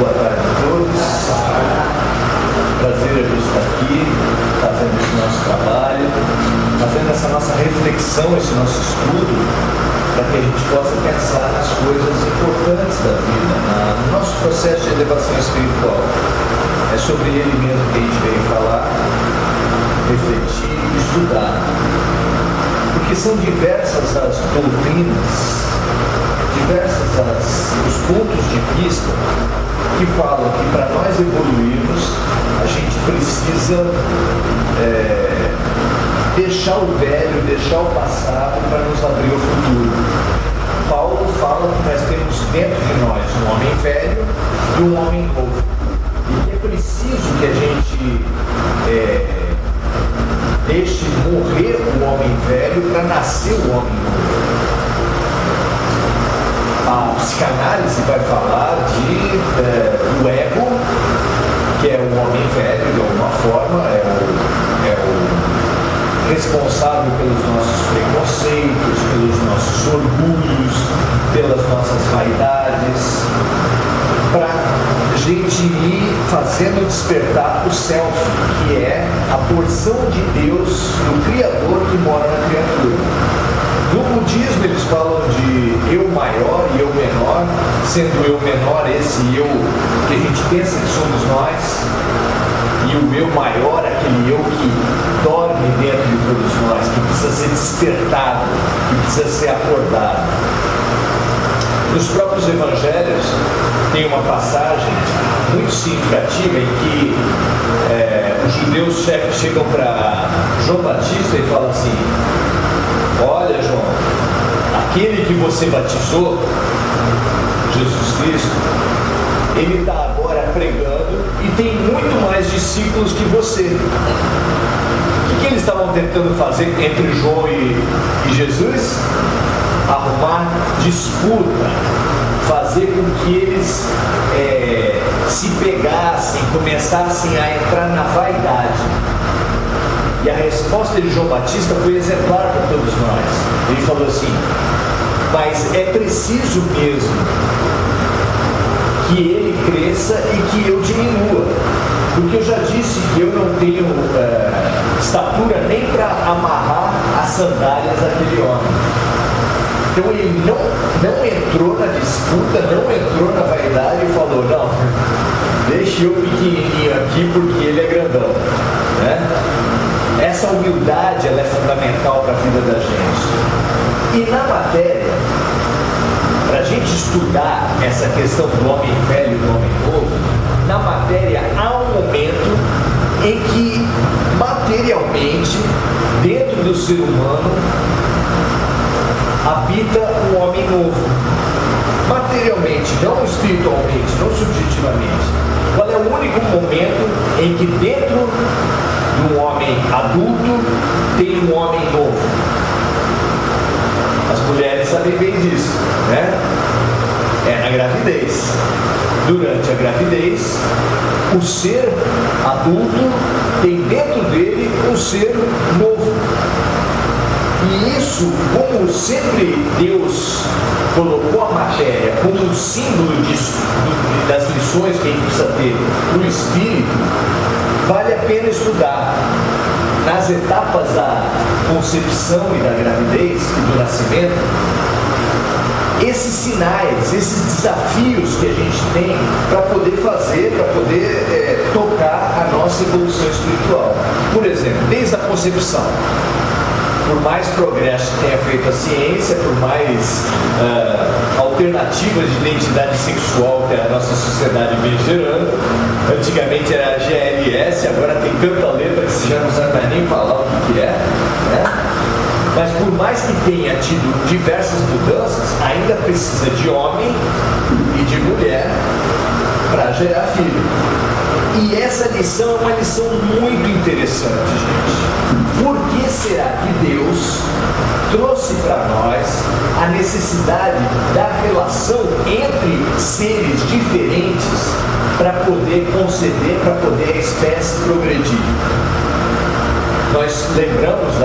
Boa tarde a todos. Prazer a gente estar aqui, fazendo esse nosso trabalho, fazendo essa nossa reflexão, esse nosso estudo, para que a gente possa pensar nas coisas importantes da vida, no nosso processo de elevação espiritual. É sobre ele mesmo que a gente veio falar, refletir e estudar. Porque são diversas as doutrinas, diversas os pontos de vista que falam que para nós evoluirmos a gente precisa deixar o velho, deixar o passado para nos abrir o futuro. Paulo fala que nós temos dentro de nós um homem velho e um homem novo. E que é preciso que a gente deixe morrer o homem velho para nascer o homem novo. A psicanálise vai falar do ego, que é o homem velho de alguma forma, é o responsável pelos nossos preconceitos, pelos nossos orgulhos, pelas nossas vaidades, para a gente ir fazendo despertar o self, que é a porção de Deus, do Criador que mora na criatura. No budismo eles falam de eu maior e eu menor, sendo eu menor esse eu que a gente pensa que somos nós, e o eu maior, aquele eu que dorme dentro de todos nós, que precisa ser despertado, que precisa ser acordado. Nos próprios evangelhos tem uma passagem muito significativa em que os judeus chegam para João Batista e falam assim: olha, João, aquele que você batizou, Jesus Cristo, ele está agora pregando e tem muito mais discípulos que você. O que eles estavam tentando fazer entre João e Jesus? Arrumar disputa, fazer com que eles se pegassem, começassem a entrar na vaidade. E a resposta de João Batista foi exemplar para todos nós. Ele falou assim: mas é preciso mesmo que ele cresça e que eu diminua, porque eu já disse que eu não tenho estatura nem para amarrar as sandálias daquele homem. Então ele não entrou na disputa, não entrou na vaidade e falou: não, deixe eu pequenininho aqui porque ele é grandão, né? Essa humildade, ela é fundamental para a vida da gente. E na matéria, para a gente estudar essa questão do homem velho e do homem novo, na matéria há um momento em que, materialmente, dentro do ser humano, habita um homem novo. Materialmente, não espiritualmente, não subjetivamente. Qual é o único momento em que dentro de um homem adulto tem um homem novo? As mulheres sabem bem disso, né? É na gravidez. Durante a gravidez, o ser adulto tem dentro dele um ser novo. E isso, como sempre Deus colocou a matéria como um símbolo das lições que a gente precisa ter no espírito, vale a pena estudar. Nas etapas da concepção e da gravidez e do nascimento, esses sinais, esses desafios que a gente tem para poder fazer, para poder tocar a nossa evolução espiritual. Por exemplo, desde a concepção, por mais progresso que tenha feito a ciência, por mais alternativas de identidade sexual que a nossa sociedade vem gerando, antigamente era GLS, agora tem tanta letra que você já não sabe mais nem falar o que é, né? Mas por mais que tenha tido diversas mudanças, ainda precisa de homem e de mulher para gerar filho. E essa lição é uma lição muito interessante, gente. Por que será que Deus trouxe para nós a necessidade da relação entre seres diferentes para poder conceder, para poder a espécie progredir? Nós lembramos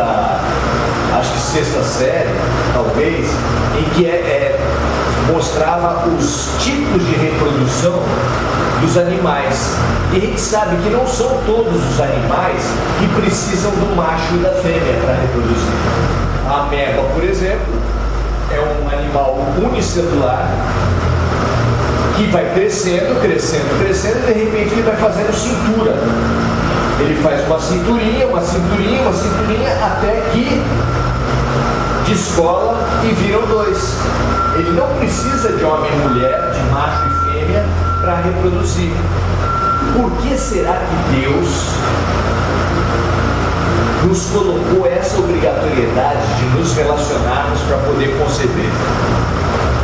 acho que sexta série, talvez, em que mostrava os tipos de reprodução dos animais. E a gente sabe que não são todos os animais que precisam do macho e da fêmea para reproduzir. A ameba, por exemplo, é um animal unicelular que vai crescendo, crescendo, crescendo, e de repente ele vai fazendo cintura. Ele faz uma cinturinha, uma cinturinha, uma cinturinha, até que descola e viram dois. Ele não precisa de homem e mulher, de macho e fêmea, para reproduzir. Por que será que Deus nos colocou essa obrigatoriedade de nos relacionarmos para poder conceber?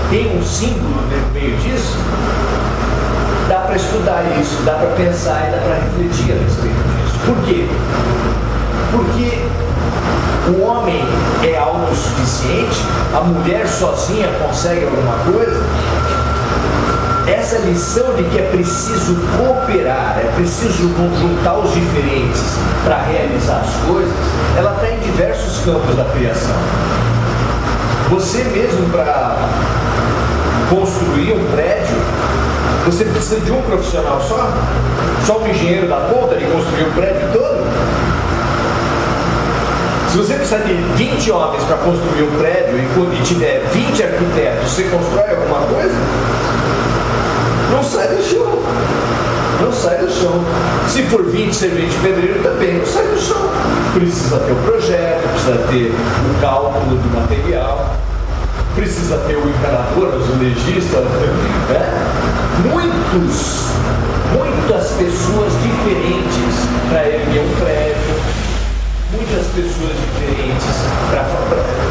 Tem um símbolo no meio disso? Dá para estudar isso, dá para pensar e dá para refletir a respeito disso. Por quê? Porque o homem é autossuficiente, a mulher sozinha consegue alguma coisa. Essa lição de que é preciso cooperar, é preciso juntar os diferentes para realizar as coisas, ela está em diversos campos da criação. Você mesmo, para construir um prédio, você precisa de um profissional só? Só um engenheiro da conta de construir o prédio todo? Se você precisar de 20 homens para construir um prédio e tiver 20 arquitetos, você constrói alguma coisa? Não sai do chão. Não sai do chão. Se for 20 serventes de pedreiro, também não sai do chão. Precisa ter o projeto, precisa ter o cálculo do material, precisa ter o encanador, o legista, né? Muitas pessoas diferentes para erguer um prédio, muitas pessoas diferentes,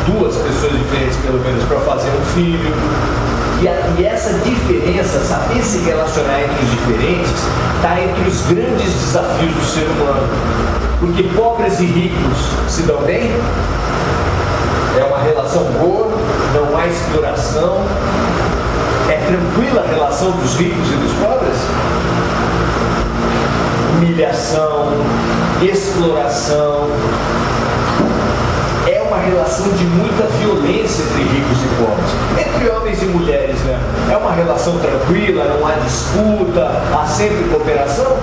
duas pessoas diferentes pelo menos para fazer um filho. E essa diferença, saber se relacionar entre os diferentes, está entre os grandes desafios do ser humano. Porque pobres e ricos se dão bem, é uma relação boa, não há exploração, é tranquila a relação dos ricos e dos pobres? Humilhação, exploração, é uma relação de muita violência entre ricos e pobres, entre homens e mulheres, né? É uma relação tranquila, não há disputa, há sempre cooperação?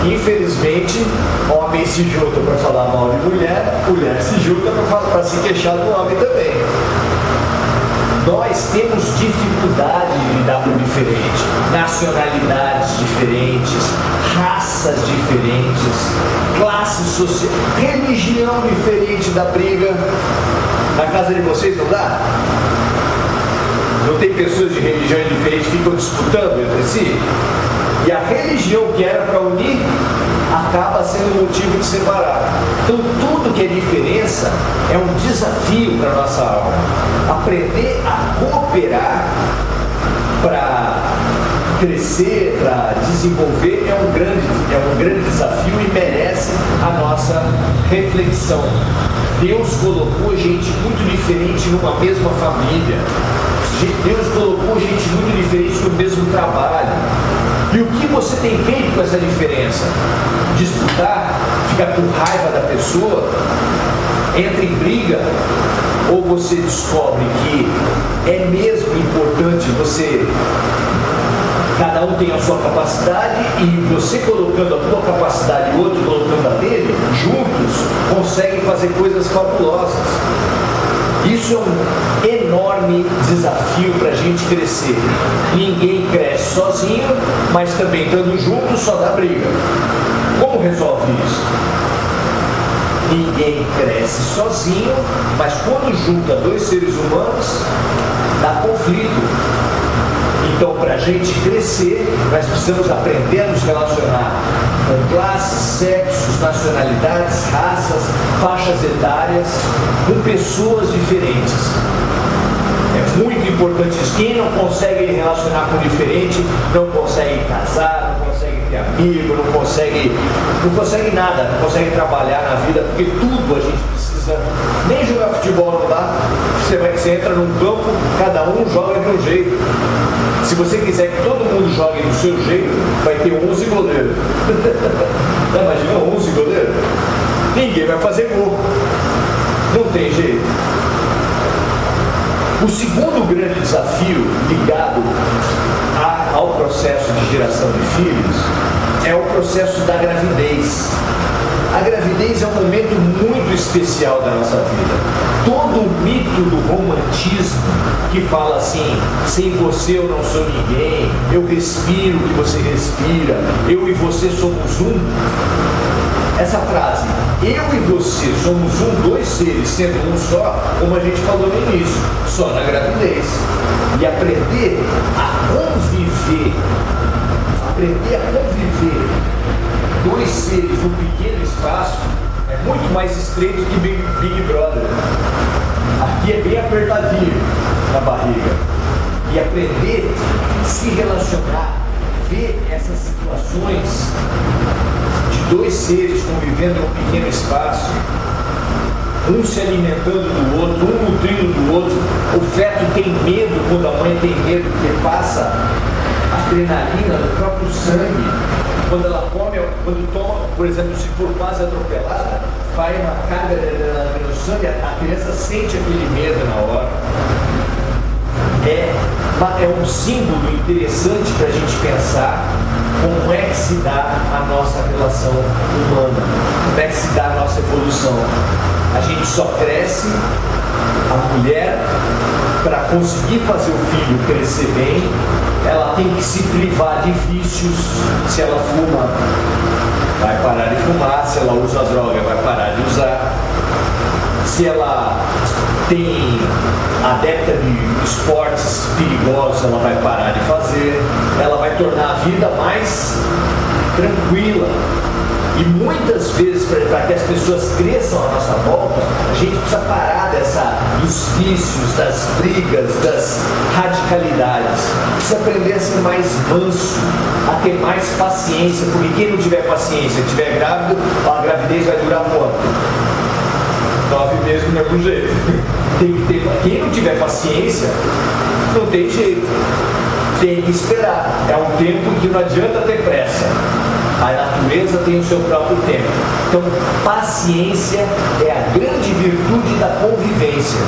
Infelizmente, homem se junta para falar mal de mulher, mulher se junta para se queixar do homem também. Nós temos dificuldade de lidar com o diferente, nacionalidades diferentes, raças diferentes, classes sociais, religião diferente da briga. Na casa de vocês não dá? Não tem pessoas de religiões diferentes que ficam disputando entre si? E a religião que era para unir acaba sendo motivo de separar. Então tudo que é diferença é um desafio para a nossa alma. Aprender a cooperar para crescer, para desenvolver é um grande desafio e merece a nossa reflexão. Deus colocou gente muito diferente numa mesma família. Deus colocou gente muito diferente no mesmo trabalho. E o que você tem feito com essa diferença? Disputar? Ficar com raiva da pessoa? Entra em briga? Ou você descobre que é mesmo importante cada um tem a sua capacidade e você colocando a tua capacidade e o outro colocando a dele, juntos conseguem fazer coisas fabulosas. Isso é um enorme desafio para a gente crescer. Ninguém cresce sozinho, mas também estando junto só dá briga. Como resolve isso? Ninguém cresce sozinho, mas quando junta dois seres humanos, dá conflito. Então, para a gente crescer, nós precisamos aprender a nos relacionar com classes, sexos, nacionalidades, raças, faixas etárias, com pessoas diferentes. É muito importante isso. Quem não consegue relacionar com o diferente, não consegue casar, não consegue ter amigo, não consegue nada, não consegue trabalhar na vida, porque tudo a gente precisa. Nem jogar futebol não dá. Você entra num campo, cada um joga de um jeito. Se você quiser que todo mundo jogue do seu jeito, vai ter 11 goleiros. Imagina 11 goleiros? Ninguém vai fazer gol. Não tem jeito. O segundo grande desafio ligado ao processo de geração de filhos é o processo da gravidez. A gravidez é um momento muito especial da nossa vida. Todo o mito do romantismo que fala assim, sem você eu não sou ninguém, eu respiro o que você respira, eu e você somos um. Essa frase, eu e você somos um, dois seres, sendo um só, como a gente falou no início, só na gravidez. E aprender a conviver, dois seres num pequeno espaço, é muito mais estreito que Big Brother. Aqui é bem apertadinho na barriga. E aprender a se relacionar, ver essas situações de dois seres convivendo num pequeno espaço, um se alimentando do outro, um nutrindo do outro. O feto tem medo quando a mãe tem medo, porque passa adrenalina no próprio sangue. Quando ela come, quando toma, por exemplo, se for quase atropelada, vai uma carga de adrenalina no sangue, a criança sente aquele medo na hora. É um símbolo interessante para a gente pensar como é que se dá a nossa relação humana, como é que se dá a nossa evolução. A gente só cresce, a mulher, para conseguir fazer o filho crescer bem, ela tem que se privar de vícios. Se ela fuma, vai parar de fumar. Se ela usa droga, vai parar de usar. Se ela tem adepta de esportes perigosos, ela vai parar de fazer. Ela vai tornar a vida mais tranquila. E muitas vezes, para que as pessoas cresçam à nossa volta, a gente precisa parar dos vícios, das brigas, das radicalidades. Precisa aprender a ser mais manso, a ter mais paciência, porque quem não tiver paciência, estiver grávido, a gravidez vai durar quanto? 9 meses do mesmo jeito. Quem não tiver paciência, não tem jeito. Tem que esperar. É um tempo que não adianta ter pressa. A natureza tem o seu próprio tempo. Então, paciência é a grande virtude da convivência.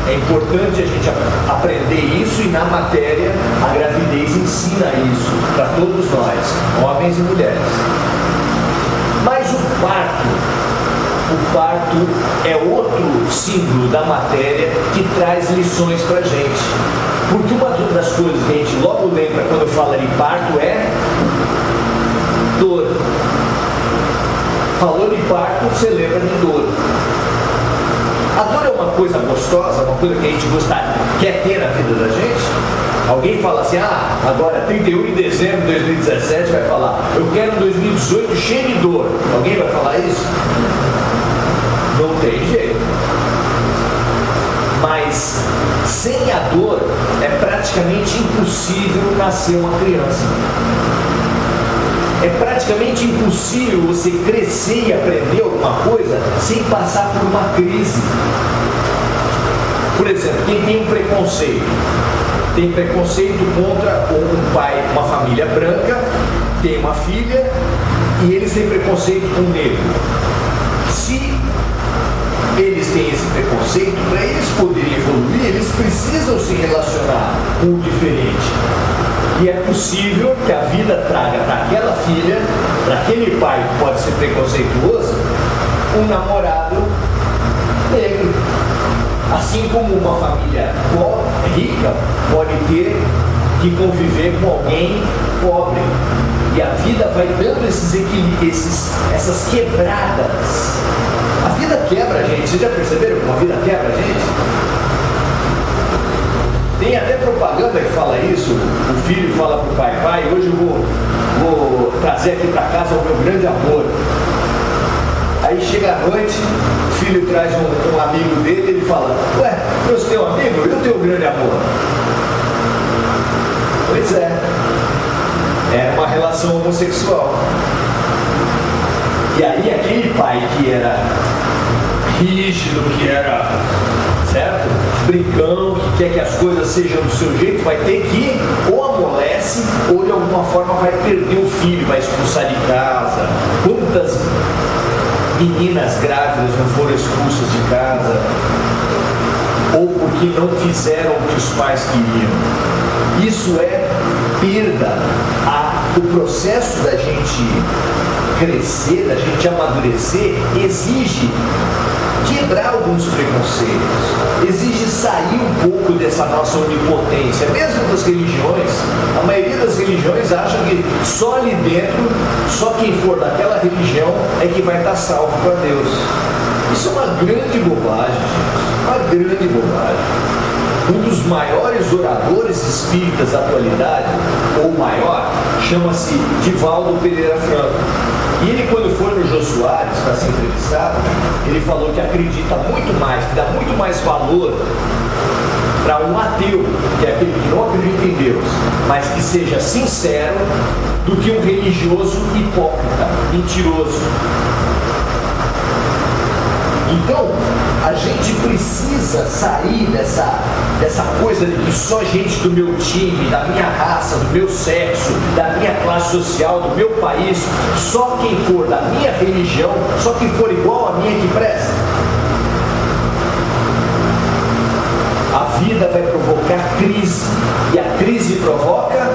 É importante a gente aprender isso, e na matéria a gravidez ensina isso para todos nós, homens e mulheres. Mas o parto é outro símbolo da matéria que traz lições para a gente. Porque uma das coisas que a gente logo lembra quando fala de parto é dor. Falou de parto, você lembra de dor. A dor é uma coisa gostosa, uma coisa que a gente quer ter na vida da gente. Alguém fala assim, agora 31 de dezembro de 2017 vai falar, eu quero um 2018 cheio de dor. Alguém vai falar isso? Não tem jeito. Mas sem a dor é praticamente impossível nascer uma criança. É praticamente impossível você crescer e aprender alguma coisa sem passar por uma crise. Por exemplo, quem tem um preconceito? Tem preconceito contra um pai, uma família branca, tem uma filha e eles têm preconceito com o negro. Se eles têm esse preconceito, para eles poderem evoluir, eles precisam se relacionar com o diferente. E é possível que a vida traga para aquela filha, para aquele pai que pode ser preconceituoso, um namorado negro. Assim como uma família rica pode ter que conviver com alguém pobre. E a vida vai dando essas quebradas. A vida quebra a gente. Vocês já perceberam como a vida quebra a gente? Tem até propaganda que fala isso. O filho fala para o pai, pai, hoje eu vou trazer aqui para casa o meu grande amor. Aí chega a noite, o filho traz um amigo dele e ele fala, ué, trouxe teu amigo? Eu tenho um grande amor. Pois é. Era uma relação homossexual. E aí aquele pai que era rígido, que era, certo? Brincão, que quer que as coisas sejam do seu jeito, vai ter que ou amolece ou de alguma forma vai perder o filho, vai expulsar de casa. Quantas meninas grávidas não foram expulsas de casa? ou porque não fizeram o que os pais queriam. Isso é perda. O processo da gente crescer, da gente amadurecer, exige quebrar alguns preconceitos, exige sair um pouco dessa nossa onipotência. Mesmo das religiões, a maioria das religiões acha que só ali dentro, só quem for daquela religião é que vai estar salvo para Deus. Isso é uma grande bobagem, gente, uma grande bobagem. Um dos maiores oradores espíritas da atualidade, ou maior, chama-se Divaldo Pereira Franco. E ele, quando foi no Jô Soares para ser entrevistado, ele falou que acredita muito mais, que dá muito mais valor para um ateu, que é aquele que não acredita em Deus, mas que seja sincero, do que um religioso hipócrita, mentiroso. Então, a gente precisa sair dessa coisa de que só gente do meu time, da minha raça, do meu sexo, da minha classe social, do meu país, só quem for da minha religião, só quem for igual a minha que presta. A vida vai provocar crise, e a crise provoca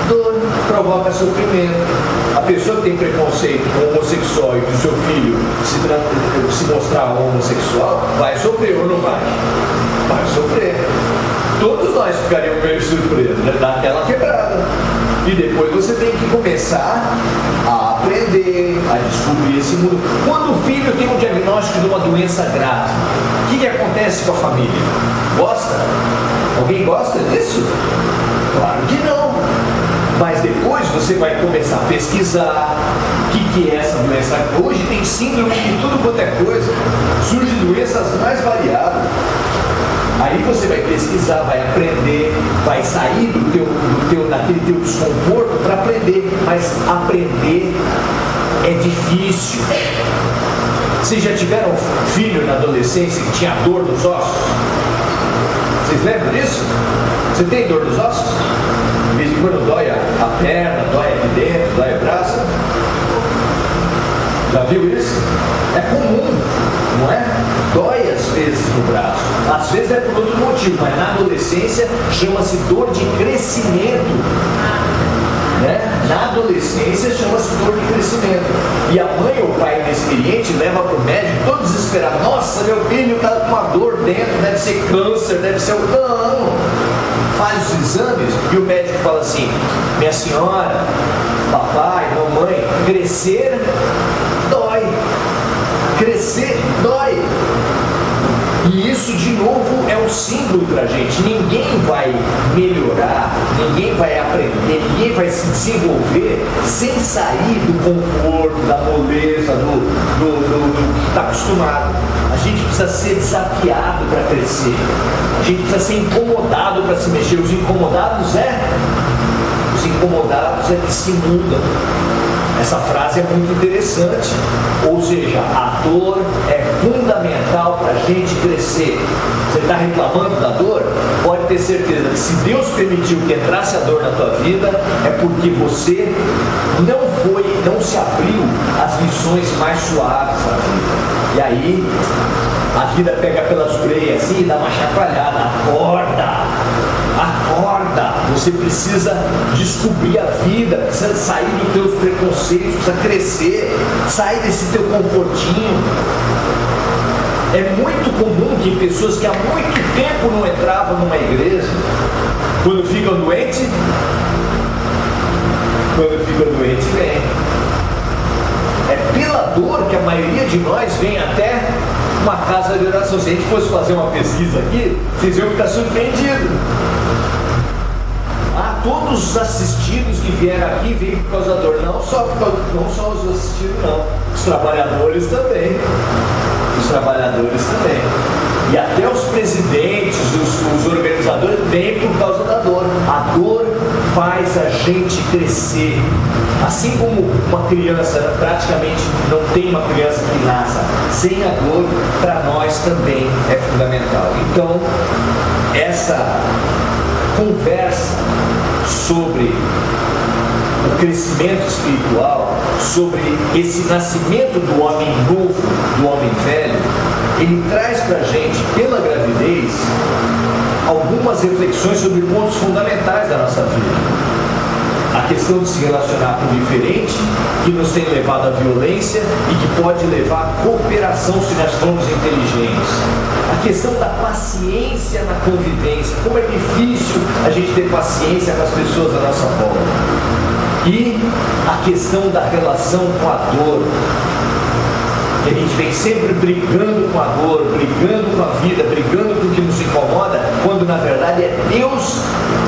dor, provoca sofrimento. A pessoa que tem preconceito com o homossexual e que o seu filho se mostrar homossexual, vai sofrer ou não vai? Vai sofrer. Todos nós ficaríamos meio surpresos, né? Dá aquela quebrada. E depois você tem que começar a aprender, a descobrir esse mundo. Quando o filho tem um diagnóstico de uma doença grave, o que acontece com a família? Gosta? Alguém gosta disso? Claro que não. Mas depois você vai começar a pesquisar o que é essa doença. Hoje tem síndrome de tudo quanto é coisa. Surgem doenças mais variadas. Aí você vai pesquisar, vai aprender, vai sair daquele teu desconforto para aprender. Mas aprender é difícil. Vocês já tiveram filho na adolescência que tinha dor nos ossos? Vocês lembram disso? Você tem dor nos ossos? De vez em quando dói a perna, dói aqui dentro, dói o braço. Já viu isso? É comum, não é? Dói às vezes no braço. Às vezes é por outro motivo, mas na adolescência chama-se dor de crescimento. Né? Na adolescência chama-se dor de crescimento. E a mãe ou o pai inexperiente leva para o médico todo desesperado. Nossa, meu filho está com uma dor dentro, deve ser câncer, deve ser um... Não! Faz os exames e o médico fala assim: minha senhora, papai, mamãe, crescer dói. Crescer dói. E isso, de novo, é um símbolo para a gente. Ninguém vai melhorar, ninguém vai aprender, ninguém vai se desenvolver sem sair do conforto, da moleza, do que está acostumado. A gente precisa ser desafiado para crescer. A gente precisa ser incomodado para se mexer. Os incomodados é que se mudam. Essa frase é muito interessante. Ou seja, a dor é fundamental para a gente crescer. Você está reclamando da dor? Pode ter certeza que se Deus permitiu que entrasse a dor na tua vida, é porque você não se abriu às lições mais suaves da vida. E aí, a vida pega pelas orelhas assim e dá uma chacoalhada. Acorda! Você precisa descobrir a vida, precisa sair dos teus preconceitos, precisa crescer, sair desse teu confortinho. É muito comum que pessoas que há muito tempo não entravam numa igreja, quando ficam doentes, vem. É pela dor que a maioria de nós vem até uma casa de oração. Se a gente fosse fazer uma pesquisa aqui, vocês iam ficar surpreendidos. Todos os assistidos que vieram aqui vêm por causa da dor. Não só os assistidos, não. Os trabalhadores também. E até os presidentes, os organizadores vêm por causa da dor. A dor faz a gente crescer. Assim como uma criança, praticamente não tem uma criança que nasça sem a dor, para nós também é fundamental. Então, essa conversa sobre o crescimento espiritual, sobre esse nascimento do homem novo, do homem velho, ele traz para a gente, pela gravidez, fez algumas reflexões sobre pontos fundamentais da nossa vida. A questão de se relacionar com o diferente, que nos tem levado à violência e que pode levar à cooperação se nós formos inteligentes. A questão da paciência na convivência, como é difícil a gente ter paciência com as pessoas à nossa volta. E a questão da relação com a dor, que a gente vem sempre brigando com a dor, brigando com a vida, brigando com o que nos incomoda, quando na verdade é Deus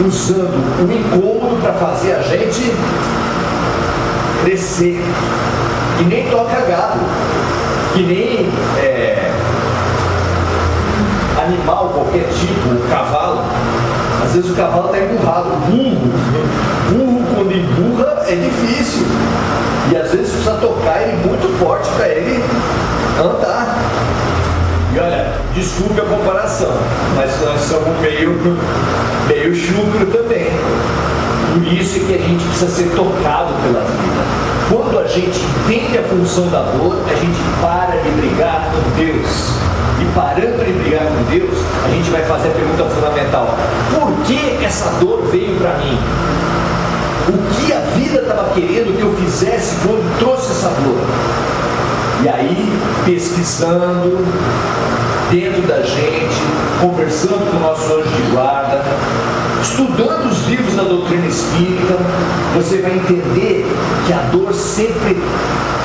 usando o incômodo para fazer a gente crescer. Que nem toca gado, que nem animal qualquer tipo, o cavalo. Às vezes o cavalo está emburrado, burro quando emburra é difícil. E às vezes precisa tocar ele muito forte para ele andar. E olha, desculpe a comparação, mas nós somos meio chucro também. Por isso é que a gente precisa ser tocado pela vida. Quando a gente entende a função da dor, a gente para de brigar com Deus. E parando de brigar com Deus, a gente vai fazer a pergunta fundamental: por que essa dor veio para mim? O que a vida estava querendo que eu fizesse quando trouxe essa dor? E aí, pesquisando dentro da gente, conversando com o nosso anjo de guarda, estudando os livros da doutrina espírita, você vai entender que a dor sempre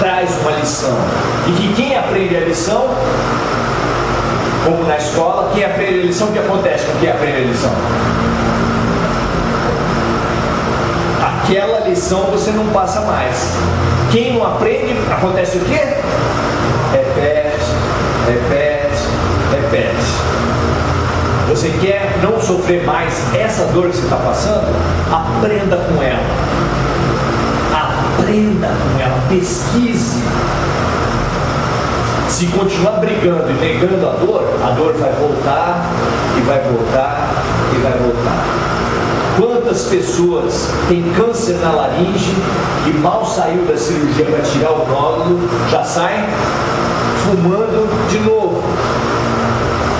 traz uma lição. E que quem aprende a lição, como na escola, quem aprende a lição, o que acontece com quem aprende a lição? Aquela lição você não passa mais. Quem não aprende, acontece o quê? Repete. Você quer não sofrer mais essa dor que você está passando? Aprenda com ela. Pesquise. Se continuar brigando e negando a dor vai voltar e vai voltar e vai voltar. Quantas pessoas têm câncer na laringe e mal saiu da cirurgia para tirar o nódulo, já saem fumando de novo?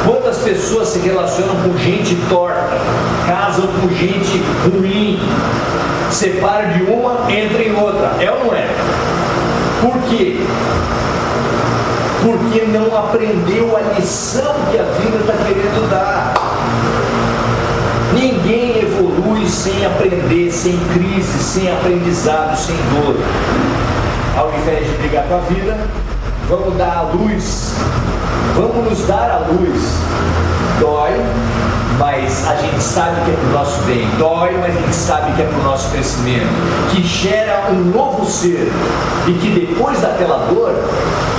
Quantas pessoas se relacionam com gente torta, casam com gente ruim, separam de uma, entra em outra? É ou não é? Por quê? Porque não aprendeu a lição que a vida está querendo dar. Ninguém evolui sem aprender, sem crise, sem aprendizado, sem dor. Ao invés de brigar com a vida, vamos dar a luz. Vamos nos dar a luz. Dói, mas a gente sabe que é para o nosso bem. Dói, mas a gente sabe que é para o nosso crescimento. Que gera um novo ser. E que depois daquela dor,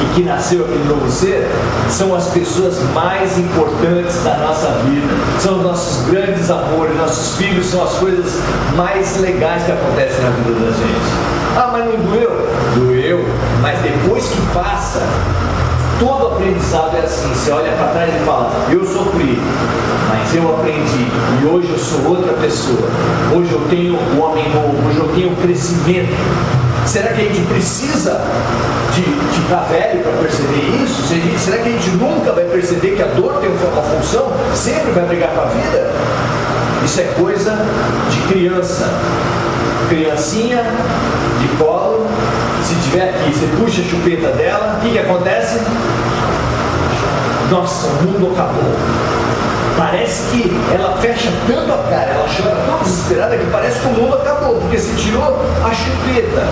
e que nasceu aquele novo ser, são as pessoas mais importantes da nossa vida. São os nossos grandes amores. Nossos filhos são as coisas mais legais que acontecem na vida da gente. Ah, mas não doeu? Doeu. Mas depois que passa, todo aprendizado é assim. Você olha para trás e fala: eu sofri, mas eu aprendi, e hoje eu sou outra pessoa. Hoje eu tenho um homem novo, hoje eu tenho crescimento. Será que a gente precisa de ficar velho para perceber isso? Será que a gente nunca vai perceber que a dor tem uma função? Sempre vai brigar com a vida? Isso é coisa de criança. Criancinha de colo, se tiver aqui, você puxa a chupeta dela, o que acontece? Nossa, o mundo acabou. Parece que ela fecha tanto a cara, ela chora tão desesperada que parece que o mundo acabou, porque se tirou a chupeta.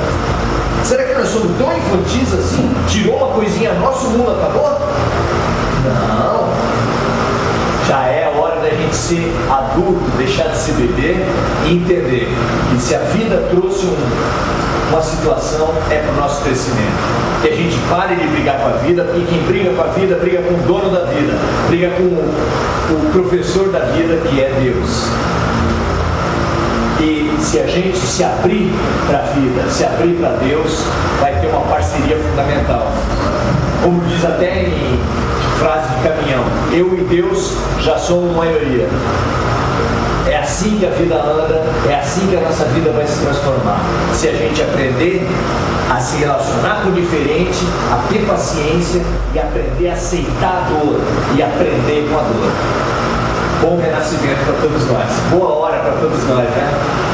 Será que nós somos tão infantis assim? Tirou uma coisinha nossa, o mundo acabou? Não. Já é a hora da gente ser adulto, deixar de ser bebê e entender que se a vida trouxe uma situação, é para o nosso crescimento. Que a gente pare de brigar com a vida, porque quem briga com a vida, briga com o dono da vida, briga com o professor da vida, que é Deus. E se a gente se abrir para a vida, se abrir para Deus, vai ter uma parceria fundamental. Como diz até em frase de caminhão: eu e Deus já somos maioria. É assim que a vida anda, é assim que a nossa vida vai se transformar. Se a gente aprender a se relacionar com o diferente, a ter paciência e aprender a aceitar a dor e aprender com a dor. Bom renascimento para todos nós. Boa hora para todos nós, né?